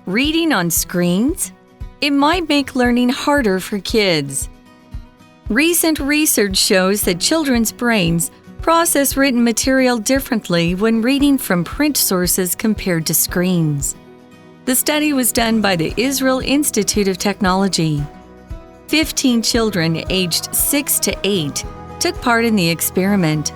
Reading on screens? It might make learning harder for kids. Recent research shows that children's brains process written material differently when reading from print sources compared to screens. The study was done by the Israel Institute of Technology. 15 children aged 6 to 8 took part in the experiment.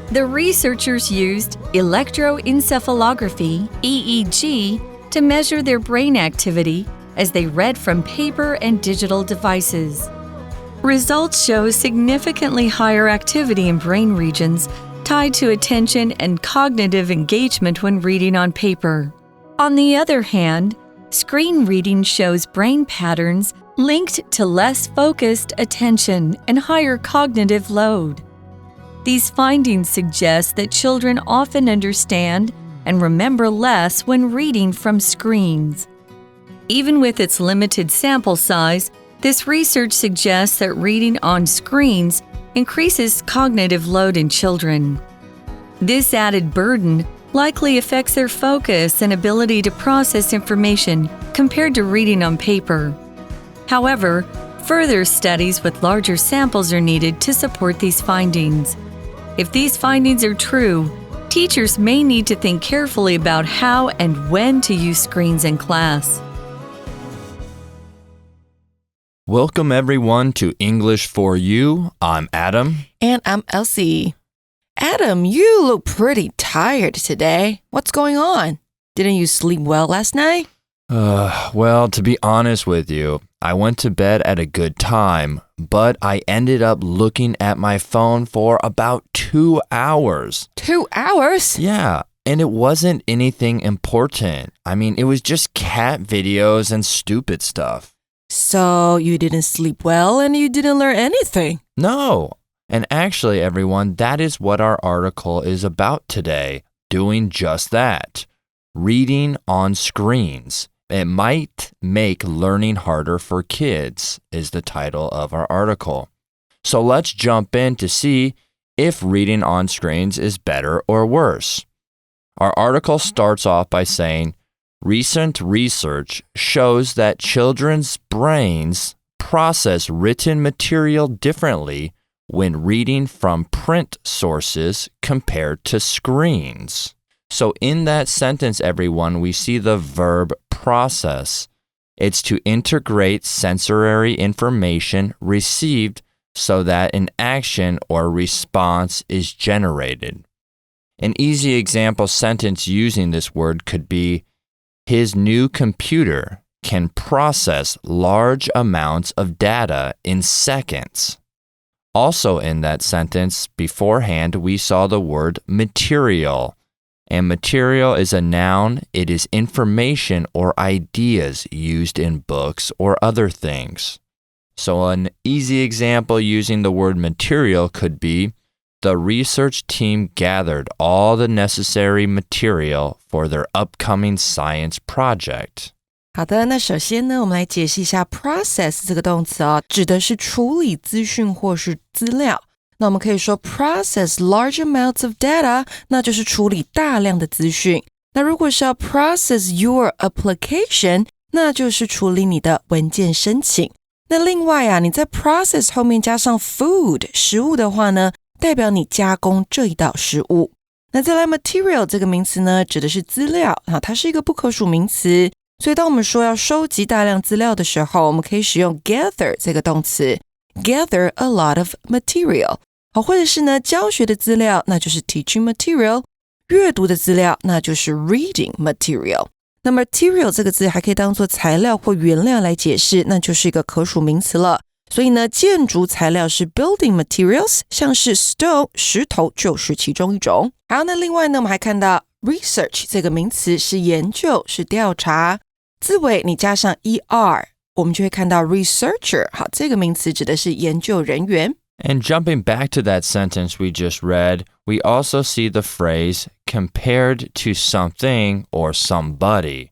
The researchers used electroencephalography, EEG, to measure their brain activity as they read from paper and digital devices. Results show significantly higher activity in brain regions tied to attention and cognitive engagement when reading on paper. On the other hand, screen reading shows brain patterns linked to less focused attention and higher cognitive load. These findings suggest that children often understand and remember less when reading from screens. Even with its limited sample size, this research suggests that reading on screens increases cognitive load in children. This added burden likely affects their focus and ability to process information compared to reading on paper. However, further studies with larger samples are needed to support these findings. If these findings are true, teachers may need to think carefully about how and when to use screens in class. Welcome everyone to English for You. I'm Adam. And I'm Elsie. Adam, you look pretty tired today. What's going on? Didn't you sleep well last night? Well, to be honest with you, I went to bed at a good time, but I ended up looking at my phone for about 2 hours. 2 hours? Yeah, and it wasn't anything important. I mean, it was just cat videos and stupid stuff. So you didn't sleep well and you didn't learn anything? No. And actually, everyone, that is what our article is about today, doing just that. Reading on screens. It might make learning harder for kids, is the title of our article. So let's jump in to see if reading on screens is better or worse. Our article starts off by saying, recent research shows that children's brains process written material differently when reading from print sources compared to screens. So in that sentence, everyone, we see the verb process. It's to integrate sensory information received so that an action or response is generated. An easy example sentence using this word could be, his new computer can process large amounts of data in seconds. Also in that sentence, beforehand, we saw the word material. And material is a noun. It is information or ideas used in books or other things. So an easy example using the word material could be, the research team gathered all the necessary material for their upcoming science project. 好的，那首先呢，我们来解析一下 process 这个动词哦，指的是处理资讯或是资料。那我们可以说 process large amounts of data， 那就是处理大量的资讯。那如果是要 process your application， 那就是处理你的文件申请。那另外啊，你在 process 后面加上 food 食物的话呢，代表你加工这一道食物。那再来 material 这个名词呢，指的是资料啊，它是一个不可数名词。所以当我们说要收集大量资料的时候，我们可以使用 gather 这个动词 gather a lot of material， 好，或者是呢教学的资料，那就是 teaching material， 阅读的资料，那就是 reading material。 那 material 这个字还可以当作材料或原料来解释，那就是一个可数名词了。所以呢建筑材料是 building materials， 像是 stone 石头就是其中一种。好，那另外呢我们还看到 research 这个名词是研究，是调查，字尾你加上 er， 我们就会看到 researcher， 好，这个名词指的是研究人员。And jumping back to that sentence we just read, we also see the phrase compared to something or somebody,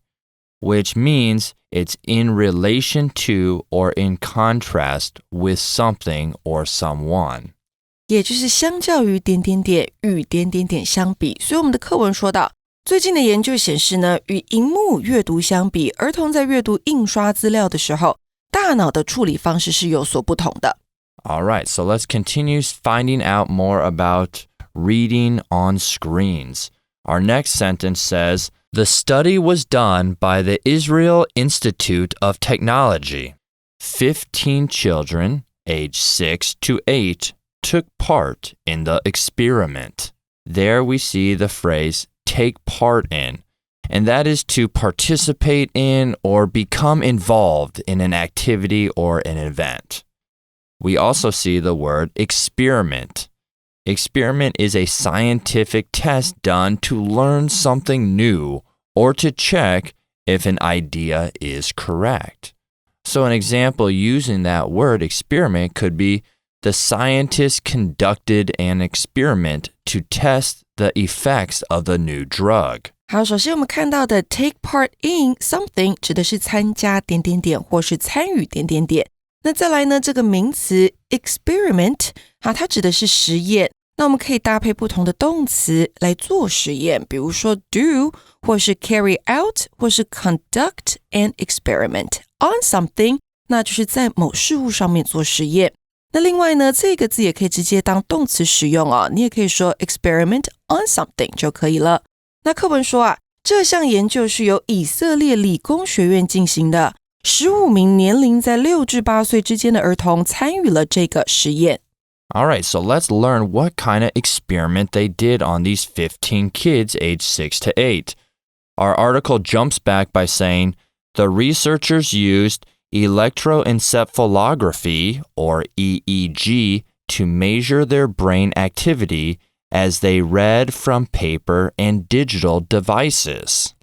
which means it's in relation to or in contrast with something or someone. 也就是相较于点点点与点点点相比，所以我们的课文说到最近的研究显示呢，与萤幕阅读相比，儿童在阅读印刷资料的时候，大脑的处理方式是有所不同的。All right, so let's continue finding out more about reading on screens. Our next sentence says, the study was done by the Israel Institute of Technology. 15 children, aged 6 to 8, took part in the experiment. There we see the phrase take part in, and that is to participate in or become involved in an activity or an event. We also see the word experiment. Experiment is a scientific test done to learn something new or to check if an idea is correct. So an example using that word experiment could be the scientists conducted an experiment to test the effects of the new drug. 好，首先我们看到的 take part in something 指的是参加点点点或是参与点点点。那再来呢，这个名词 experiment 好，它指的是实验。那我们可以搭配不同的动词来做实验，比如说 do 或是 carry out 或是 conduct an experiment on something， 那就是在某事物上面做实验。那另外呢，这个字也可以直接当动词使用哦，你也可以说 experiment on something 就可以了。那课文说这项研究是由以色列理工学院进行的，15名年龄在6至8岁之间的儿童参与了这个实验。All right, so let's learn what kind of experiment they did on these 15 kids aged 6 to 8. Our article jumps back by saying, the researchers used electroencephalography, or EEG, to measure their brain activity as they read from paper and digital devices.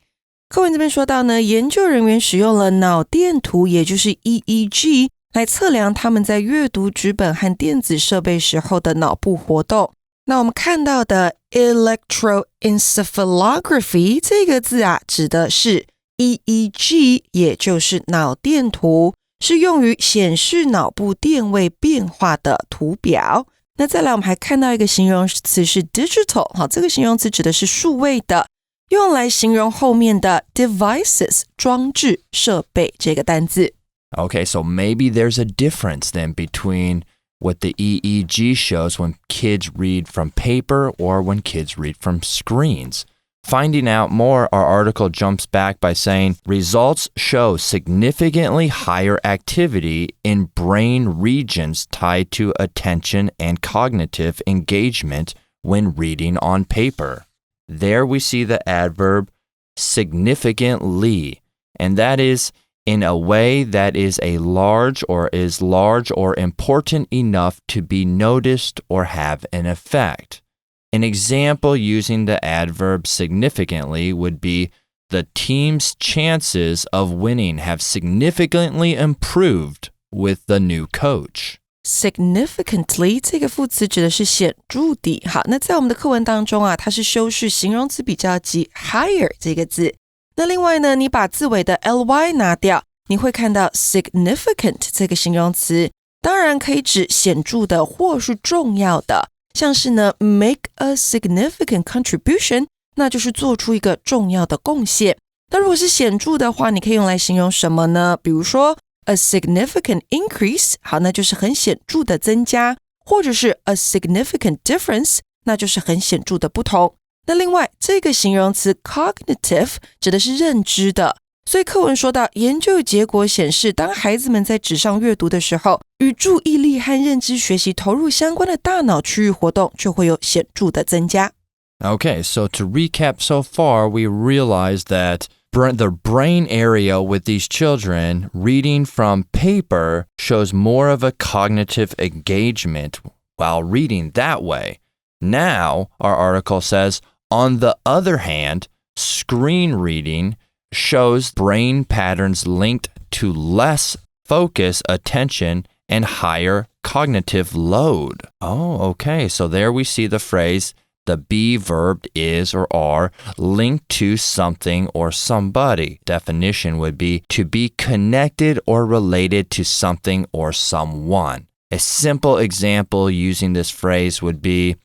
课文这边说到呢，研究人员使用了脑电图，也就是 EEG， 来测量他们在阅读纸本和电子设备时候的脑部活动。那我们看到的 electroencephalography 这个字指的是 EEG， 也就是脑电图，是用于显示脑部电位变化的图表。那再来我们还看到一个形容词是 digital， 好，这个形容词指的是数位的，用来形容后面的 devices 装置设备这个单字。Okay, so maybe there's a difference then between what the EEG shows when kids read from paper or when kids read from screens. Finding out more, our article jumps back by saying, results show significantly higher activity in brain regions tied to attention and cognitive engagement when reading on paper. There we see the adverb significantly, and that is in a way that is large or important enough to be noticed or have an effect. An example using the adverb significantly would be the team's chances of winning have significantly improved with the new coach. Significantly 这个副词指的是显著地。好，那在我们的课文当中它是修饰形容词比较级 higher 这个字。那另外呢，你把字尾的 ly 拿掉，你会看到 significant 这个形容词，当然可以指显著的或是重要的，像是呢 make a significant contribution， 那就是做出一个重要的贡献。那如果是显著的话，你可以用来形容什么呢？比如说A significant increase， 好，那就是很显著的增加，或者是 a significant difference， 那就是很显著的不同。那另外，这个形容词 cognitive 指的是认知的，所以课文说到，研究结果显示，当孩子们在纸上阅读的时候，与注意力和认知学习投入相关的大脑区域活动就会有显著的增加。Okay, so to recap so far, we realized that the brain area with these children reading from paper shows more of a cognitive engagement while reading that way. Now, our article says, on the other hand, screen reading shows brain patterns linked to less focus, attention, and higher cognitive load. Oh, okay. So there we see the phrase, the be verb is or are linked to something or somebody. Definition would be to be connected or related to something or someone. A simple example using this phrase would be,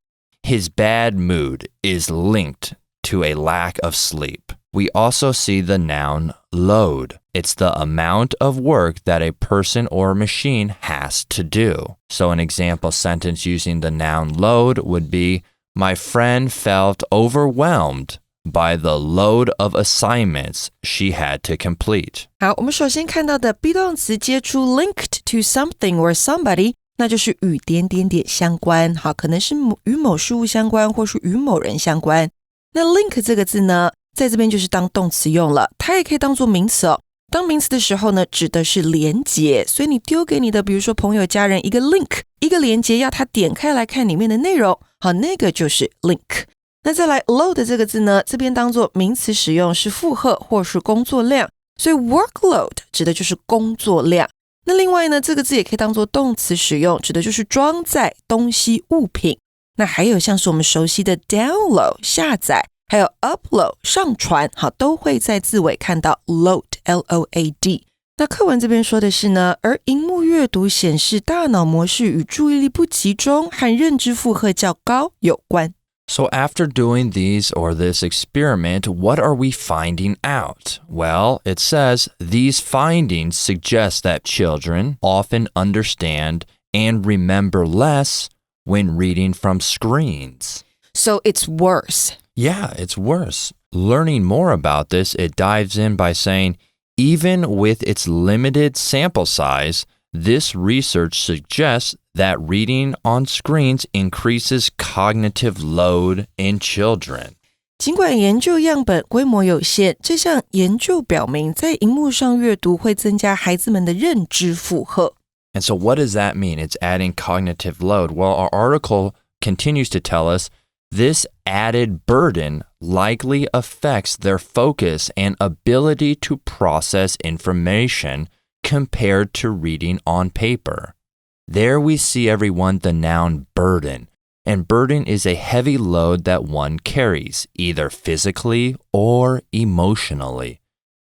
his bad mood is linked to a lack of sleep. We also see the noun load. It's the amount of work that a person or machine has to do. So an example sentence using the noun load would be, My friend felt overwhelmed by the load of assignments she had to complete. 好，我们首先看到的 be 动词接出 linked to something or somebody， 那就是与点点点相关，好，可能是与某事物相关，或是与某人相关。那 link 这个字呢，在这边就是当动词用了，它也可以当作名词哦。当名词的时候呢，指的是连结，所以你丢给你的，比如说朋友、家人一个 link， 一个连结，要他点开来看里面的内容，好，那个就是 link。那再来 load 这个字呢，这边当作名词使用，是负荷或是工作量，所以 workload 指的就是工作量。那另外呢，这个字也可以当作动词使用，指的就是装载东西物品。那还有像是我们熟悉的 download 下载，还有 upload 上传，好，都会在字尾看到 load L-O-A-D。那课文这边说的是呢，而萤幕阅读显示大脑模式与注意力不集中和认知负荷较高有关。So after doing this experiment, what are we finding out? Well, it says these findings suggest that children often understand and remember less when reading from screens. So it's worse. Yeah, it's worse. Learning more about this, it dives in by saying, even with its limited sample size, this research suggests that reading on screens increases cognitive load in children. 尽管研究样本规模有限，这项研究表明，在萤幕上阅读会增加孩子们的认知负荷。And so what does that mean? It's adding cognitive load. Well, our article continues to tell us this added burden likely affects their focus and ability to process information compared to reading on paper. There we see, everyone, the noun burden. And burden is a heavy load that one carries, either physically or emotionally.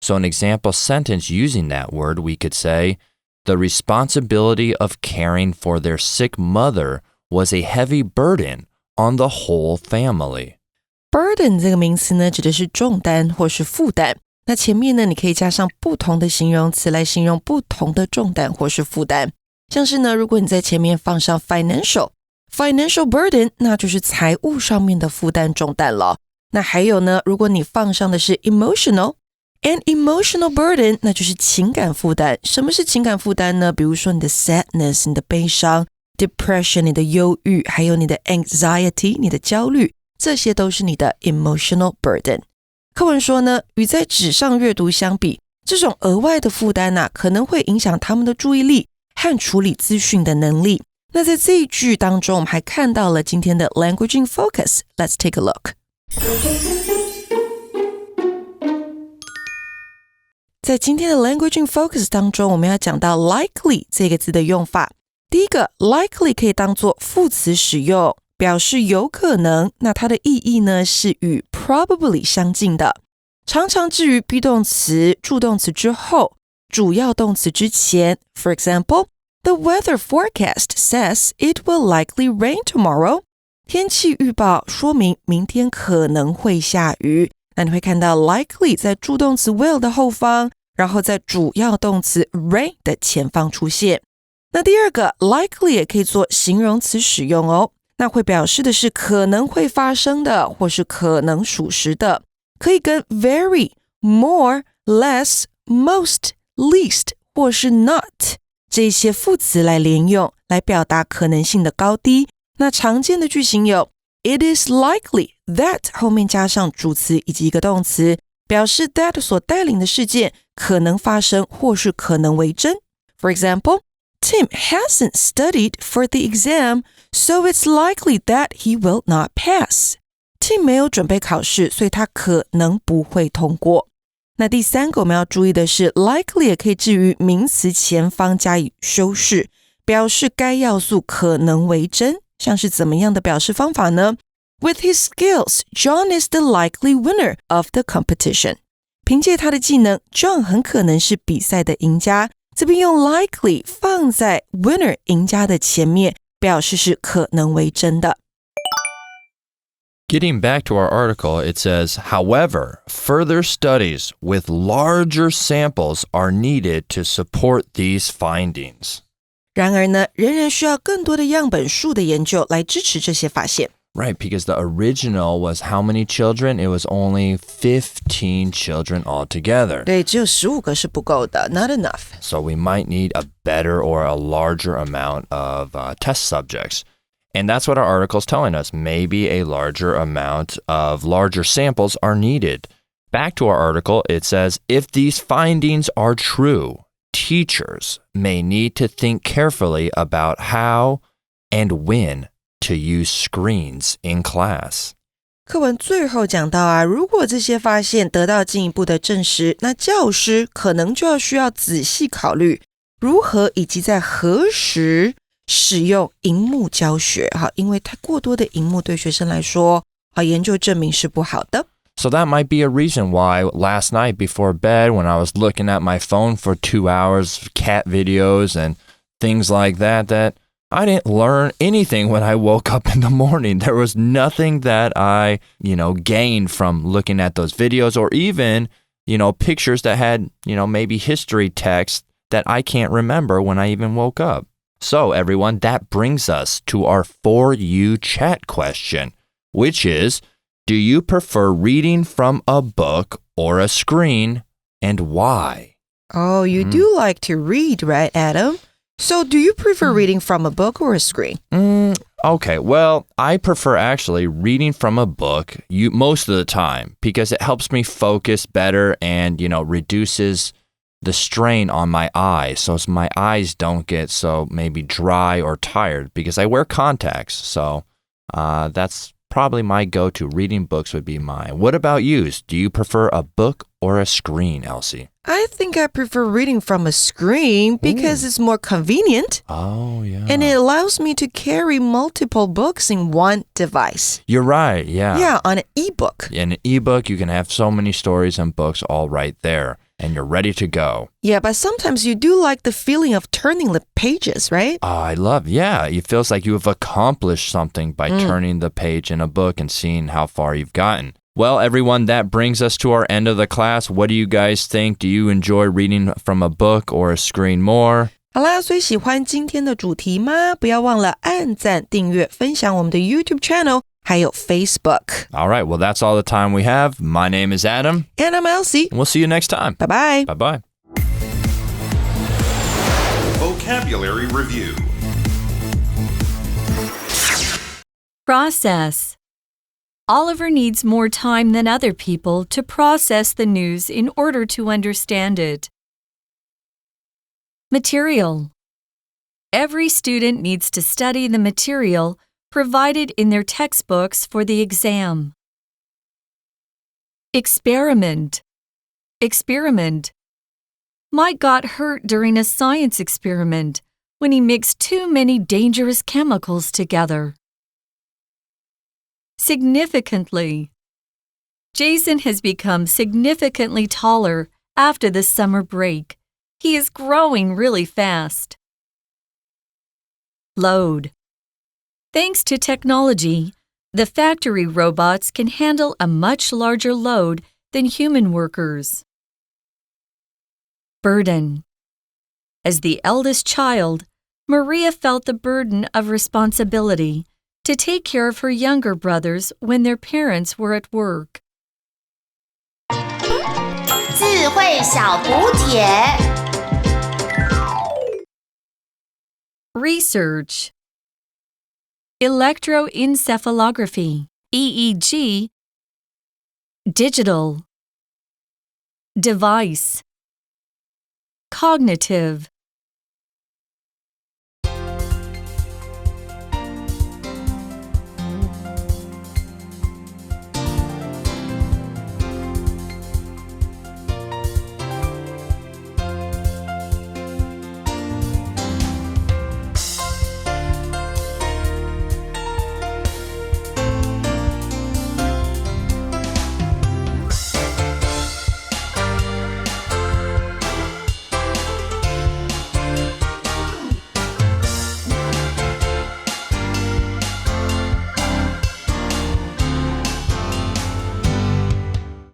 So an example sentence using that word, we could say, the responsibility of caring for their sick mother was a heavy burden on the whole family. Burden 这个名词呢，指的是重担或是负担。那前面呢，你可以加上不同的形容词来形容不同的重担或是负担。像是呢，如果你在前面放上 financial burden， 那就是财务上面的负担重担了。那还有呢，如果你放上的是 emotional burden， 那就是情感负担。什么是情感负担呢？比如说你的 sadness， 你的悲伤， depression， 你的忧郁，还有你的 anxiety， 你的焦虑，这些都是你的 emotional burden。课文说呢，与在纸上阅读相比，这种额外的负担啊，可能会影响他们的注意力和处理资讯的能力。那在这一句当中，我们还看到了今天的 language in focus。Let's take a look。在今天的 language in focus 当中，我们要讲到 likely 这个字的用法。第一个 likely 可以当作副词使用，表示有可能，那它的意义呢是与 probably 相近的，常常置于 be 动词、助动词之后，主要动词之前。For example, the weather forecast says it will likely rain tomorrow. 天气预报说明明天可能会下雨。那你会看到 likely 在助动词 will 的后方，然后在主要动词 rain 的前方出现。那第二个 likely 也可以做形容词使用哦。那会表示的是可能会发生的，或是可能属实的，可以跟 very, more, less, most, least 或是 not 这些副词来连用，来表达可能性的高低。那常见的句型有 It is likely that 后面加上主词以及一个动词，表示 that 所带领的事件可能发生或是可能为真。For example, Tim hasn't studied for the exam, so it's likely that he will not pass. Tim 没有准备考试，所以他可能不会通过。那第三个我们要注意的是 likely 也可以置于名词前方加以修饰，表示该要素可能为真。像是怎么样的表示方法呢？ With his skills, John is the likely winner of the competition. 凭借他的技能 John 很可能是比赛的赢家。这边用 likely 放在 winner 赢家的前面，表示是可能为真的。Getting back to our article, it says, however, further studies with larger samples are needed to support these findings. 然而呢，仍然需要更多的样本数的研究来支持这些发现。Right, because the original was how many children? It was only 15 children altogether. 对，只有15个是不够的 ，not enough. So we might need a better or a larger amount of test subjects. And that's what our article is telling us. Maybe a larger amount of larger samples are needed. Back to our article, it says, if these findings are true, teachers may need to think carefully about how and when to use screens in class. 课文最后讲到啊，如果这些发现得到进一步的证实，那教师可能就要需要仔细考虑如何以及在何时使用荧幕教学，因为太过多的荧幕对学生来说，研究证明是不好的。So that might be a reason why last night before bed, when I was looking at my phone for 2 hours, cat videos and things like that, that I didn't learn anything when I woke up in the morning. There was nothing that I, gained from looking at those videos or even, pictures that had, maybe history text that I can't remember when I even woke up. So everyone, that brings us to our For You chat question, which is, do you prefer reading from a book or a screen, and why? Oh, you do like to read, right, Adam? So do you prefer reading from a book or a screen? Okay, well, I prefer actually reading from a book most of the time because it helps me focus better and, reduces the strain on my eyes so my eyes don't get so maybe dry or tired because I wear contacts. So that's probably my go-to. Reading books would be mine. What about you? Do you prefer a book or a screen, Elsie? I think I prefer reading from a screen because it's more convenient. Oh, yeah. And it allows me to carry multiple books in one device. You're right, yeah. Yeah, on an ebook. In an ebook, you can have so many stories and books all right there. And you're ready to go. Yeah, but sometimes you do like the feeling of turning the pages, right? It feels like you have accomplished something by turning the page in a book and seeing how far you've gotten. Well, everyone, that brings us to our end of the class. What do you guys think? Do you enjoy reading from a book or a screen more? 好啦，所以喜欢今天的主题吗？不要忘了按赞、订阅、分享我们的 YouTube channel。还有 Facebook. All right, well, that's all the time we have. My name is Adam. And I'm Elsie. We'll see you next time. Bye-bye. Bye-bye. Vocabulary Review. Process. Oliver needs more time than other people to process the news in order to understand it. Material. Every student needs to study the material provided in their textbooks for the exam. Experiment. Mike got hurt during a science experiment when he mixed too many dangerous chemicals together. Significantly. Jason has become significantly taller after the summer break. He is growing really fast. Load. Thanks to technology, the factory robots can handle a much larger load than human workers. Burden. As the eldest child, Maria felt the burden of responsibility to take care of her younger brothers when their parents were at work. 智慧小补帖 Research. Electroencephalography, EEG. Digital. Device. Cognitive.